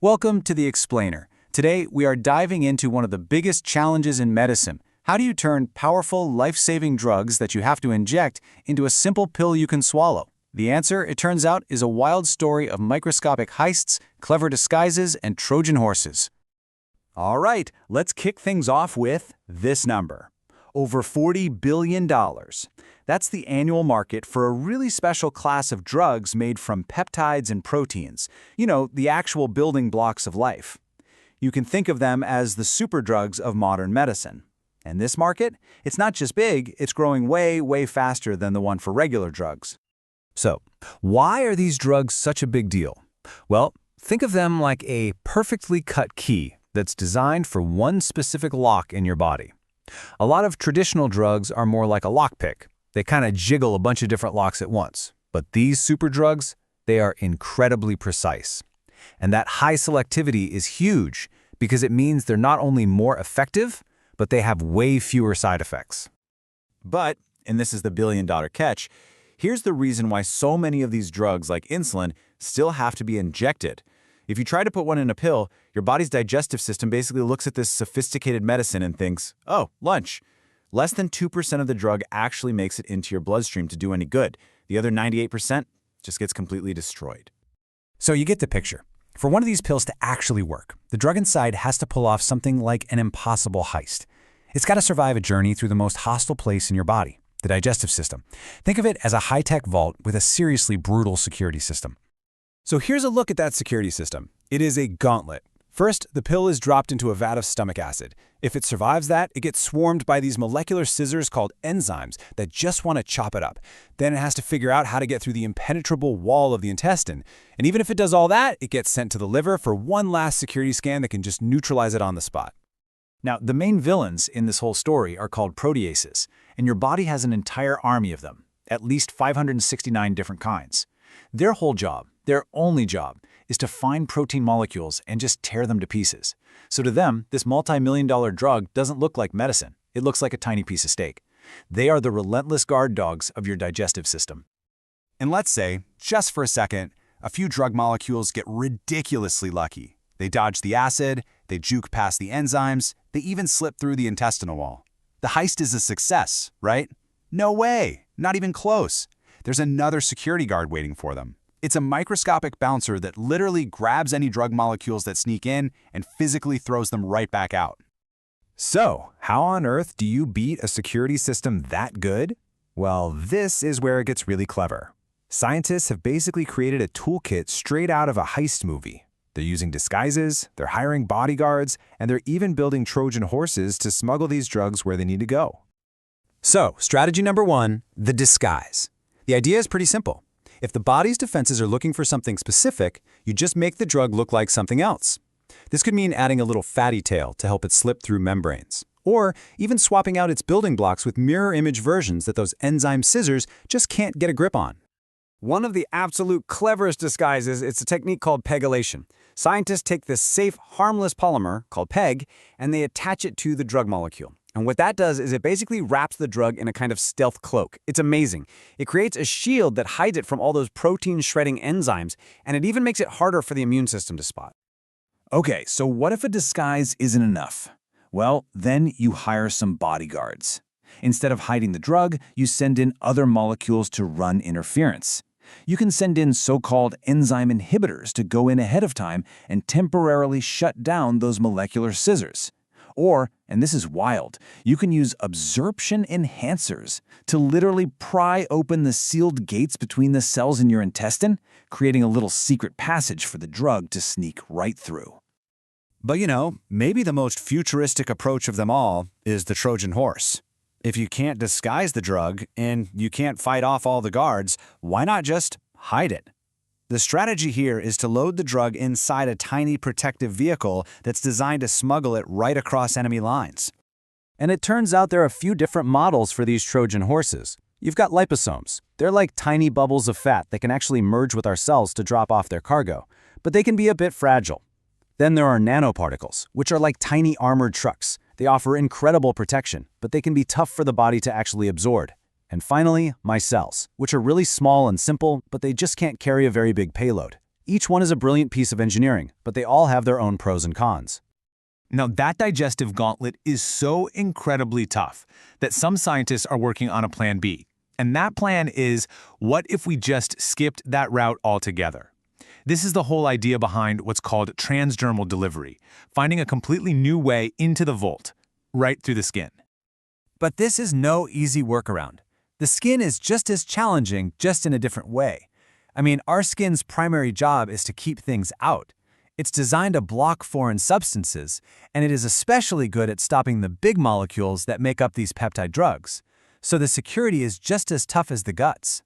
Welcome to The Explainer. Today, we are diving into one of the biggest challenges in medicine. How do you turn powerful, life-saving drugs that you have to inject into a simple pill you can swallow? The answer, it turns out, is a wild story of microscopic heists, clever disguises, and Trojan horses. All right, let's kick things off with this number. Over $40 billion. That's the annual market for a really special class of drugs made from peptides and proteins. You know, the actual building blocks of life. You can think of them as the superdrugs of modern medicine. And this market, it's not just big, it's growing way, way faster than the one for regular drugs. So, why are these drugs such a big deal? Well, think of them like a perfectly cut key that's designed for one specific lock in your body. A lot of traditional drugs are more like a lockpick. They kind of jiggle a bunch of different locks at once. But these superdrugs, they are incredibly precise. And that high selectivity is huge because it means they're not only more effective, but they have way fewer side effects. But, and this is the billion-dollar catch, here's the reason why so many of these drugs, like insulin, still have to be injected. If you try to put one in a pill, your body's digestive system basically looks at this sophisticated medicine and thinks, oh, lunch. Less than 2% of the drug actually makes it into your bloodstream to do any good. The other 98% just gets completely destroyed. So you get the picture. For one of these pills to actually work, the drug inside has to pull off something like an impossible heist. It's got to survive a journey through the most hostile place in your body, the digestive system. Think of it as a high-tech vault with a seriously brutal security system. So here's a look at that security system. It is a gauntlet. First, the pill is dropped into a vat of stomach acid. If it survives that, it gets swarmed by these molecular scissors called enzymes that just want to chop it up. Then it has to figure out how to get through the impenetrable wall of the intestine. And even if it does all that, it gets sent to the liver for one last security scan that can just neutralize it on the spot. Now, the main villains in this whole story are called proteases, and your body has an entire army of them, at least 569 different kinds. Their whole job, their only job, is to find protein molecules and just tear them to pieces. So to them, this multi-million-dollar drug doesn't look like medicine. It looks like a tiny piece of steak. They are the relentless guard dogs of your digestive system. And let's say, just for a second, a few drug molecules get ridiculously lucky. They dodge the acid, they juke past the enzymes, they even slip through the intestinal wall. The heist is a success, right? No way, not even close. There's another security guard waiting for them. It's a microscopic bouncer that literally grabs any drug molecules that sneak in and physically throws them right back out. So, how on earth do you beat a security system that good? Well, this is where it gets really clever. Scientists have basically created a toolkit straight out of a heist movie. They're using disguises, they're hiring bodyguards, and they're even building Trojan horses to smuggle these drugs where they need to go. So, strategy number 1, the disguise. The idea is pretty simple. If the body's defenses are looking for something specific, you just make the drug look like something else. This could mean adding a little fatty tail to help it slip through membranes, or even swapping out its building blocks with mirror image versions that those enzyme scissors just can't get a grip on. One of the absolute cleverest disguises is a technique called pegylation. Scientists take this safe, harmless polymer, called PEG, and they attach it to the drug molecule. And what that does is it basically wraps the drug in a kind of stealth cloak. It's amazing. It creates a shield that hides it from all those protein-shredding enzymes, and it even makes it harder for the immune system to spot. Okay, so what if a disguise isn't enough? Well, then you hire some bodyguards. Instead of hiding the drug, you send in other molecules to run interference. You can send in so-called enzyme inhibitors to go in ahead of time and temporarily shut down those molecular scissors. Or, and this is wild, you can use absorption enhancers to literally pry open the sealed gates between the cells in your intestine, creating a little secret passage for the drug to sneak right through. But you know, maybe the most futuristic approach of them all is the Trojan horse. If you can't disguise the drug and you can't fight off all the guards, why not just hide it? The strategy here is to load the drug inside a tiny protective vehicle that's designed to smuggle it right across enemy lines. And it turns out there are a few different models for these Trojan horses. You've got liposomes. They're like tiny bubbles of fat that can actually merge with our cells to drop off their cargo, but they can be a bit fragile. Then there are nanoparticles, which are like tiny armored trucks. They offer incredible protection, but they can be tough for the body to actually absorb. And finally, micelles, which are really small and simple, but they just can't carry a very big payload. Each one is a brilliant piece of engineering, but they all have their own pros and cons. Now, that digestive gauntlet is so incredibly tough that some scientists are working on a plan B. And that plan is, what if we just skipped that route altogether? This is the whole idea behind what's called transdermal delivery, finding a completely new way into the volt, right through the skin. But this is no easy workaround. The skin is just as challenging, just in a different way. I mean, our skin's primary job is to keep things out. It's designed to block foreign substances, and it is especially good at stopping the big molecules that make up these peptide drugs. So the security is just as tough as the guts.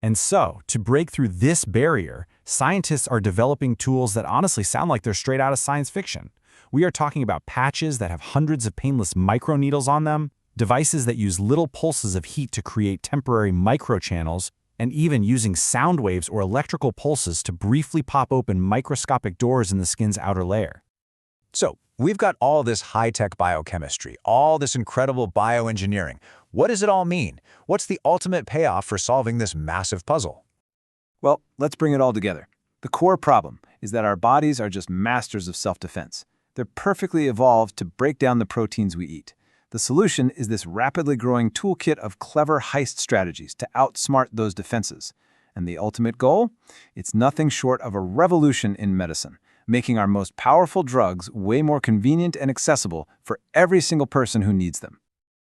And so, to break through this barrier, scientists are developing tools that honestly sound like they're straight out of science fiction. We are talking about patches that have hundreds of painless microneedles on them, devices that use little pulses of heat to create temporary microchannels, and even using sound waves or electrical pulses to briefly pop open microscopic doors in the skin's outer layer. So, we've got all this high-tech biochemistry, all this incredible bioengineering. What does it all mean? What's the ultimate payoff for solving this massive puzzle? Well, let's bring it all together. The core problem is that our bodies are just masters of self-defense. They're perfectly evolved to break down the proteins we eat. The solution is this rapidly growing toolkit of clever heist strategies to outsmart those defenses. And the ultimate goal? It's nothing short of a revolution in medicine, making our most powerful drugs way more convenient and accessible for every single person who needs them.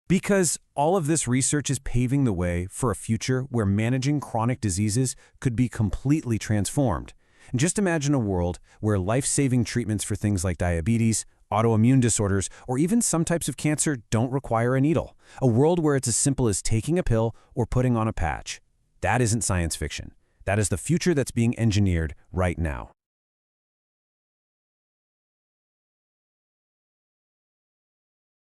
Because all of this research is paving the way for a future where managing chronic diseases could be completely transformed. And just imagine a world where life-saving treatments for things like diabetes, autoimmune disorders, or even some types of cancer don't require a needle. A world where it's as simple as taking a pill or putting on a patch. That isn't science fiction. That is the future that's being engineered right now.